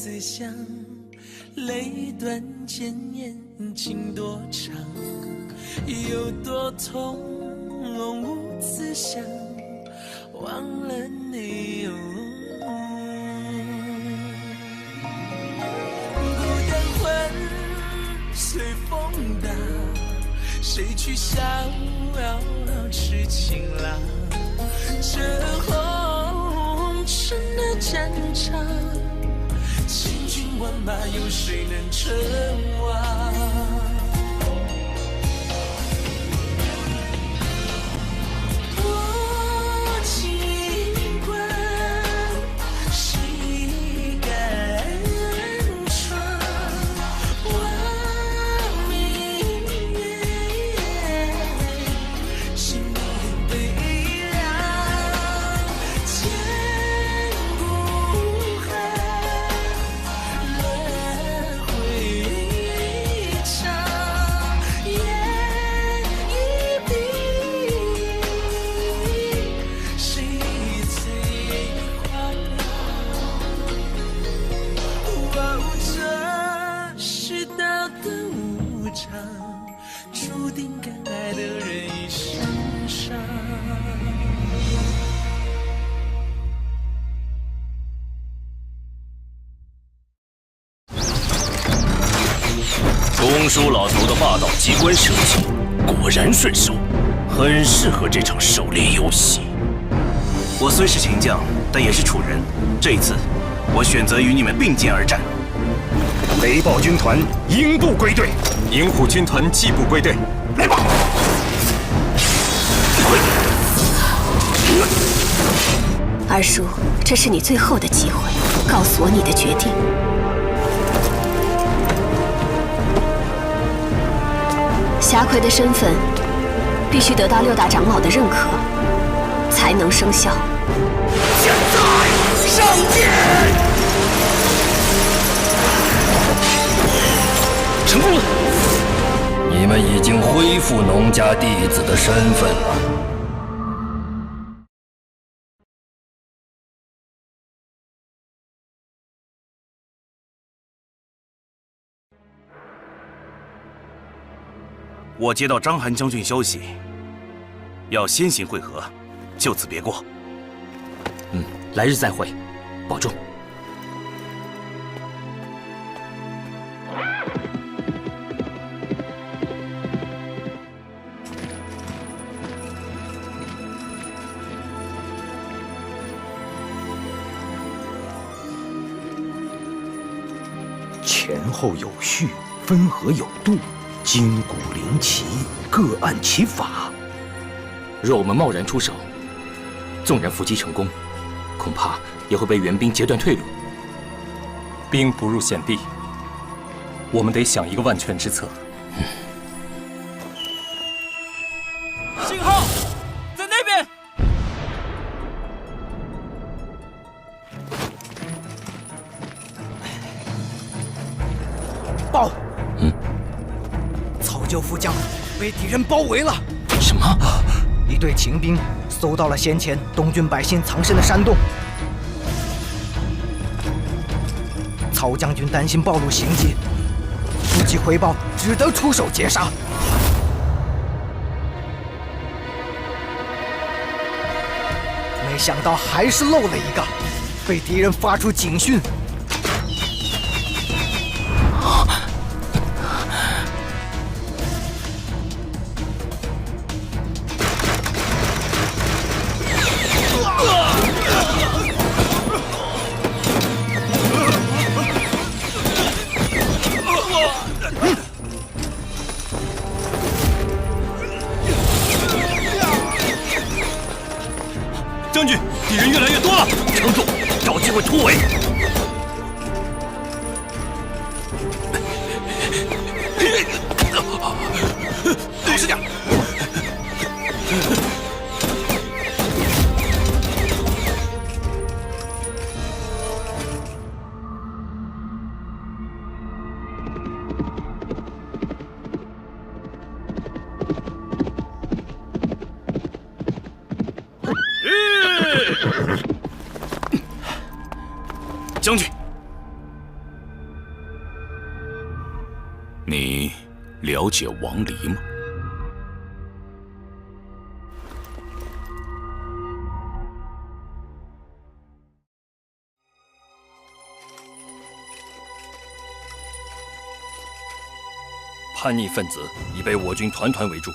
思乡，泪断剑眼情多长，有多痛无此想，忘了你哦。孤单魂随风荡，谁去逍遥痴情郎？这红尘的战场，千军万马，有谁能称王？多情关，谁敢闯？望明月，心里悲凉。千古恨，轮回长，眼一闭，谁最狂妄？这世道的无常，注定敢爱的人一生伤。钟叔老头的霸道机关射击果然顺手，很适合这场狩猎游戏。我虽是秦将，但也是楚人。这一次，我选择与你们并肩而战。雷暴军团鹰部归队，银虎军团季部归队。来吧！二叔，这是你最后的机会，告诉我你的决定。霞魁的身份必须得到6大长老的认可，才能生效。现在上剑！成功了！你们已经恢复农家弟子的身份了。我接到章邯将军消息，要先行会合，就此别过。来日再会，保重。前后有序，分合有度，筋骨灵奇，各按其法。若我们贸然出手，纵然伏击成功，恐怕也会被援兵截断退路。兵不入险地，我们得想一个万全之策。信号在那边。报！草臼副将被敌人包围了。什么？一队秦兵搜到了先前东军百姓藏身的山洞。曹将军担心暴露行迹，不及回报，只得出手截杀。没想到还是漏了一个，被敌人发出警讯。将军，敌人越来越多了，撑住，找机会突围。老实点。将军，你了解王离吗？叛逆分子已被我军团团围住。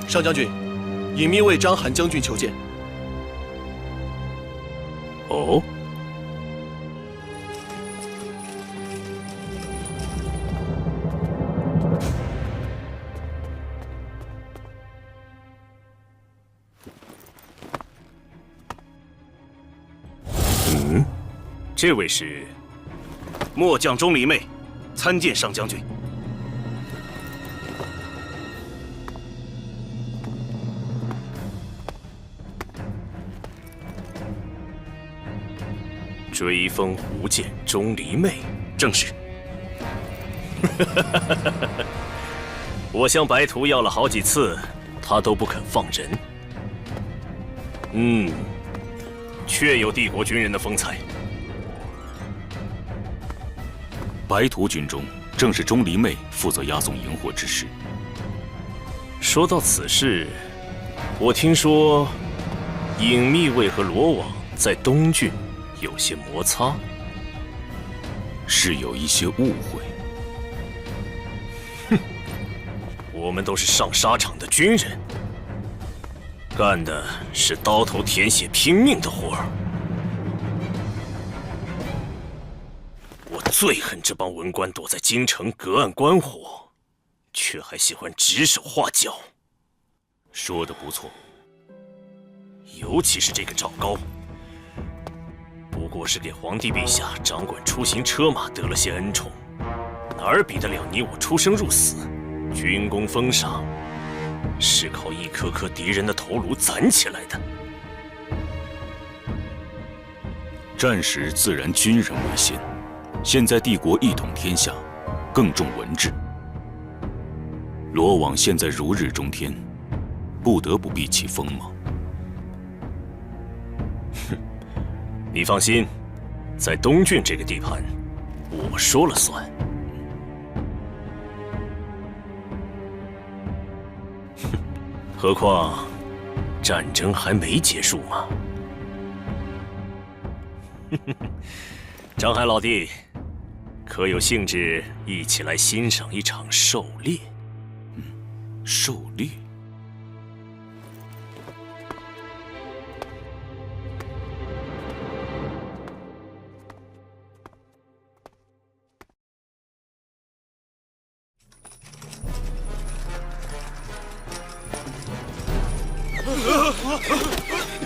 上将军，尹密为章邯将军求见。哦。这位是末将钟离昧，参见上将军。追风无剑钟离昧，正是。我向白图要了好几次，他都不肯放人。确有帝国军人的风采。白图军中正是钟离昧负责押送荧惑之事。说到此事，我听说尹密卫和罗网在东郡有些摩擦，是有一些误会。我们都是上沙场的军人，干的是刀头舔血拼命的活儿。我最恨这帮文官躲在京城隔岸观火，却还喜欢指手画脚。说得不错。尤其是这个赵高，不过是给皇帝陛下掌管出行车马得了些恩宠，哪儿比得了你我出生入死？军功封赏是靠一颗颗敌人的头颅攒起来的。战时自然军人为先，现在帝国一统天下，更重文治。罗网现在如日中天，不得不避其锋芒。你放心，在东郡这个地盘，我说了算。何况战争还没结束嘛。章邯老弟，可有兴致一起来欣赏一场狩猎？狩猎？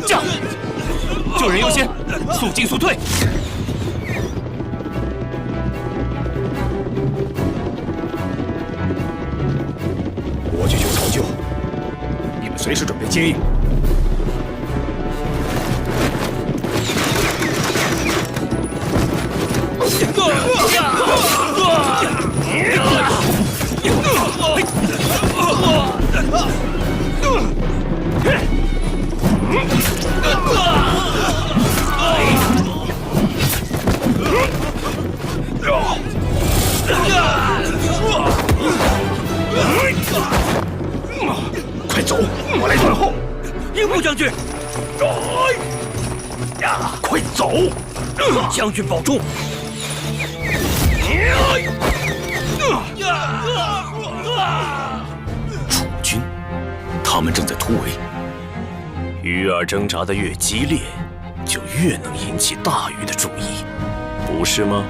驾！救人优先，速进速退。我去求曹救，你们随时准备接应。快走，我来断后。英布将军，快走！将军保重。楚军，他们正在突围。鱼儿挣扎得越激烈，就越能引起大鱼的注意，不是吗？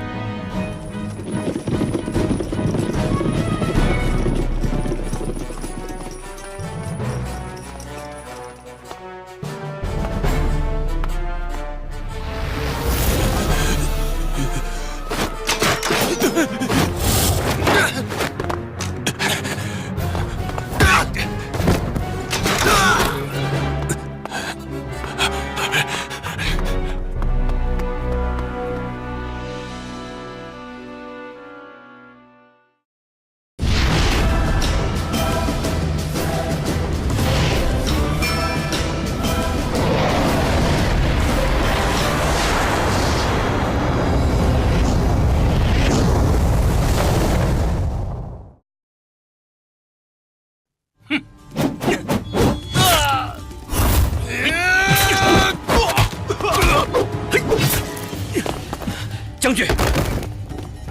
军，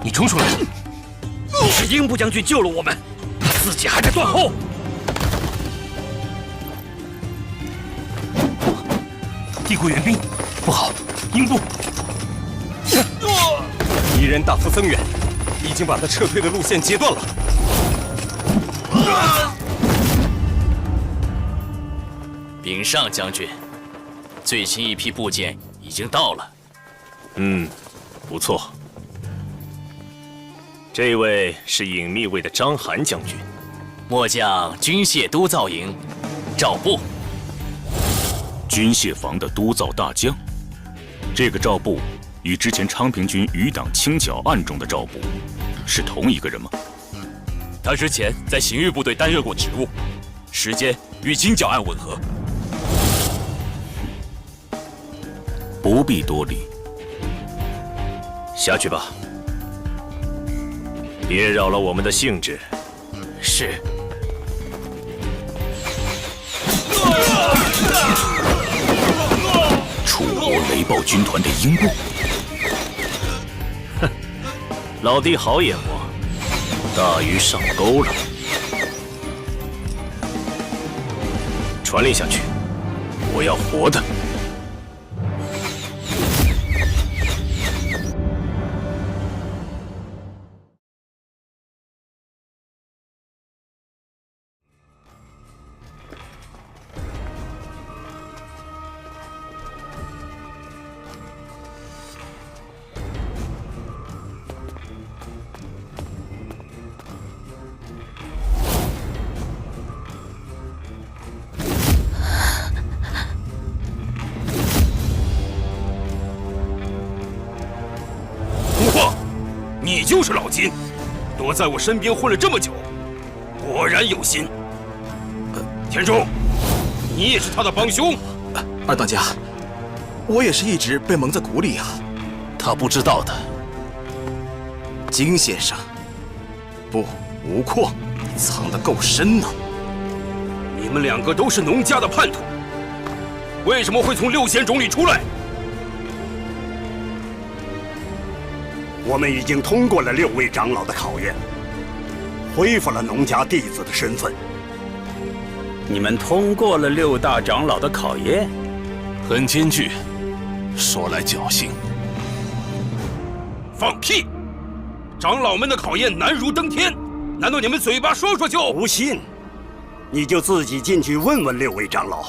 你冲出来！是英布将军救了我们，自己还在断后。帝国援兵，不好！英布，敌人大幅增援，已经把他撤退的路线截断了。禀上将军，最新一批部件已经到了。不错。这位是隐秘卫的章邯将军，末将军械督造营赵布。军械房的督造大将，这个赵布与之前昌平军余党清剿案中的赵布是同一个人吗？他之前在刑狱部队担任过职务，时间与清剿案吻合。不必多礼。下去吧，别扰了我们的兴致。是。楚国雷暴军团的英布，哼，老弟好眼光，大鱼上钩了。传令下去，我要活的。你就是老金，躲在我身边混了这么久，果然有心。田中，你也是他的帮凶。二当家，我也是一直被蒙在鼓里啊。他不知道的。金先生，不，吴阔，你藏得够深呢。你们两个都是农家的叛徒，为什么会从6贤种里出来？我们已经通过了6位长老的考验，恢复了农家弟子的身份。你们通过了6大长老的考验，很艰巨，说来侥幸。放屁！长老们的考验难如登天，难道你们嘴巴说说就？不信，你就自己进去问问6位长老。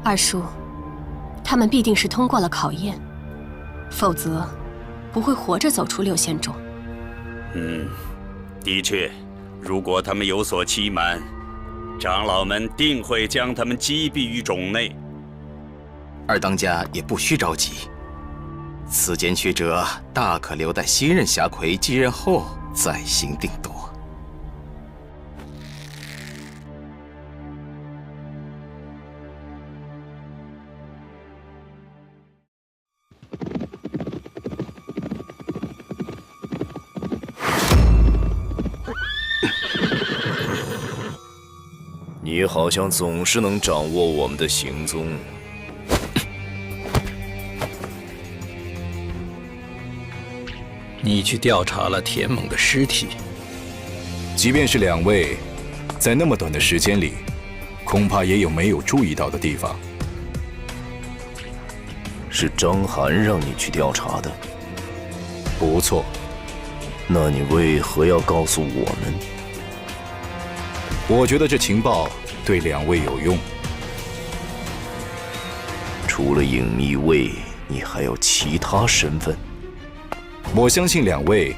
二叔。他们必定是通过了考验，否则不会活着走出6贤种。的确，如果他们有所欺瞒，长老们定会将他们击毙于种内。二当家也不需着急，此间缺者大可留待新任侠魁继任后再行定夺。你好像总是能掌握我们的行踪。你去调查了田猛的尸体，即便是2位，在那么短的时间里，恐怕也有没有注意到的地方。是章邯让你去调查的？不错。那你为何要告诉我们？我觉得这情报对2位有用。除了隐秘卫，你还有其他身份？我相信2位，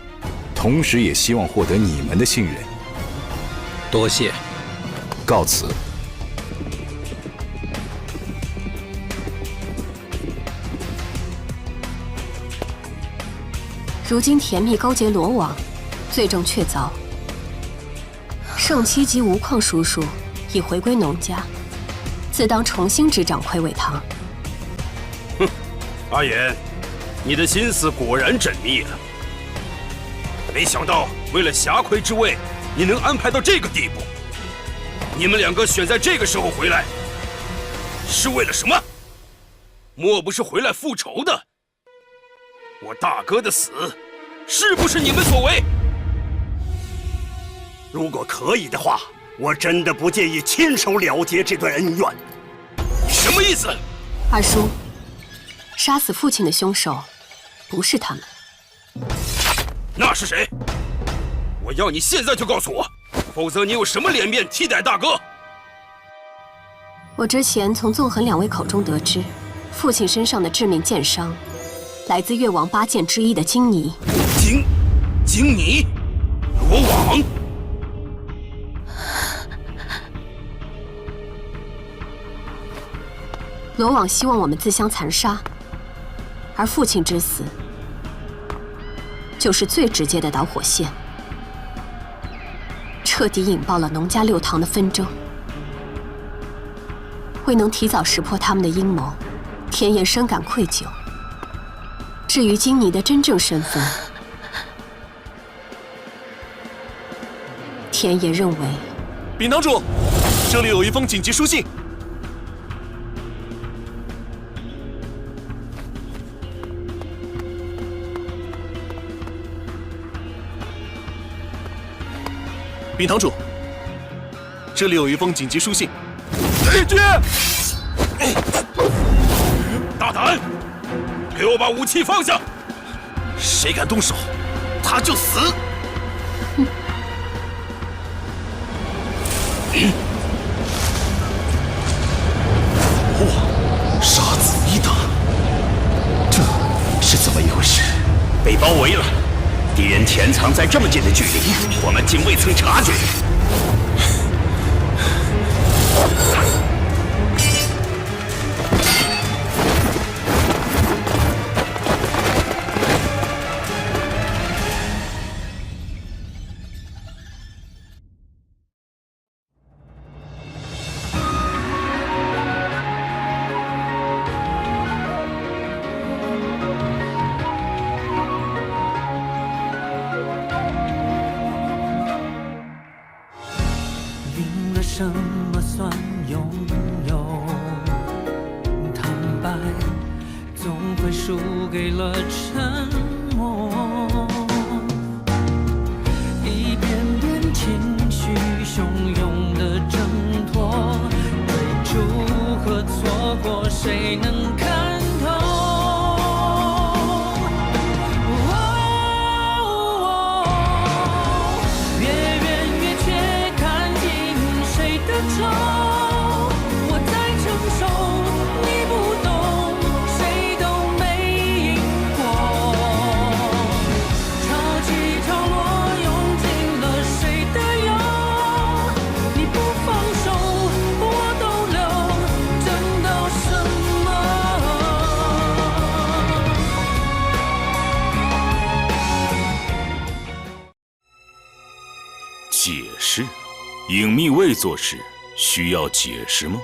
同时也希望获得你们的信任。多谢。告辞。如今甜蜜勾结罗网，罪证确凿。圣七及吴旷叔叔已回归农家，自当重新执掌魁伟堂。哼，阿言，你的心思果然缜密了。没想到为了侠魁之位，你能安排到这个地步。你们2个选在这个时候回来，是为了什么？莫不是回来复仇的？我大哥的死，是不是你们所为？如果可以的话，我真的不介意亲手了结这段恩怨。你什么意思？二叔，杀死父亲的凶手不是他们。那是谁？我要你现在就告诉我，否则你有什么脸面替代大哥？我之前从纵横2位口中得知，父亲身上的致命剑伤，来自越王8剑之一的荆泥。荆泥？罗网？罗网希望我们自相残杀，而父亲之死，就是最直接的导火线，彻底引爆了农家6堂的纷争。未能提早识破他们的阴谋，田野深感愧疚。至于荆泥的真正身份，田野认为，禀堂主，这里有一封紧急书信。禀堂主，这里有一封紧急书信。拒绝！大胆！给我把武器放下！谁敢动手，他就死！哇，杀子一打，这是怎么一回事？被包围了，敌人潜藏在这么近的距离，我们竟未曾察觉。什么算拥有？坦白总会输给了沉默。一遍遍情绪汹涌的挣脱，追逐和错过，谁能看透？我在承受，你不懂，谁都没赢过。潮起潮落，用尽了谁的忧？你不放手，我都留，争到什么？解释？隐秘卫做事需要解释吗？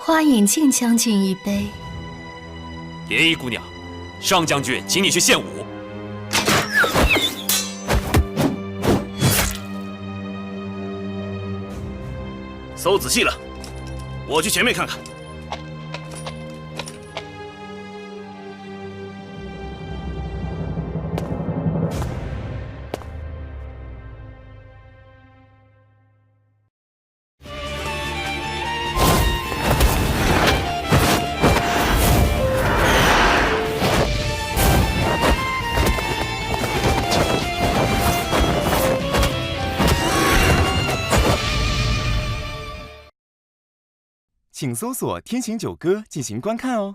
欢迎晋将军一杯。蝶衣姑娘，上将军请你去献舞。搜仔细了，我去前面看看。请搜索“天行九歌”进行观看哦。